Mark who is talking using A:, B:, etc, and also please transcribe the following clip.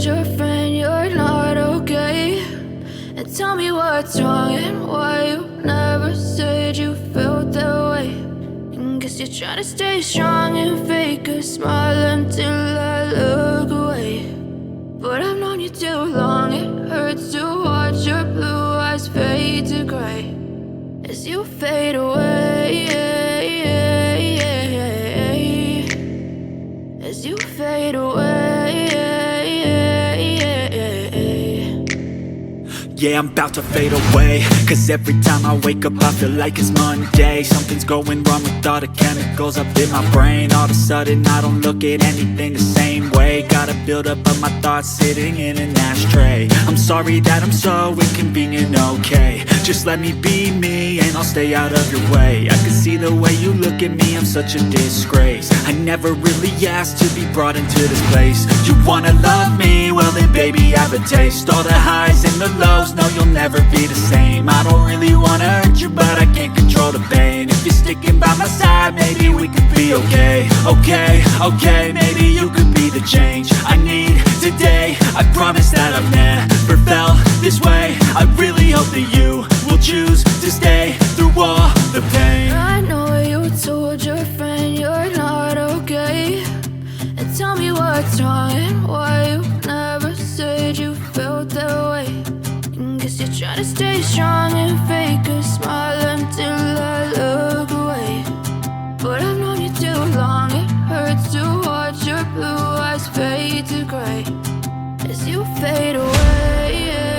A: told your friend you're not okay? And tell me what's wrong and why you never said you felt that way. And guess you're trying to stay strong and fake a smile until I look away. But I've known you too long, it hurts to watch your blue eyes fade to gray as you fade away, as you fade away.
B: Yeah, I'm about to fade away, cause every time I wake up I feel like it's Monday. Something's going wrong with all the chemicals up in my brain. All of a sudden I don't look at anything the same way. Got a build-up of my thoughts sitting in an ashtray. I'm sorry that I'm so inconvenient, okay? Just let me be me and I'll stay out of your way. I can see the way you look at me, I'm such a disgrace. I never really asked to be brought into this place. You wanna love me? Well then baby, have a taste. All the highs and the lows, no, you'll never be the same. I don't really wanna hurt you, but I can't control the pain. If you're sticking by my side, maybe we could be okay. Okay, maybe you could be the change I need today. I promise that I've never felt this way. I really hope that you will choose to stay through all the pain.
A: I know you told your friend you're not okay. And tell me what's wrong and why you never said you felt that way. Guess you're trying to stay strong and fake a smile until I look away. But I've known you too long, it hurts to watch your blue eyes fade to gray as you fade away.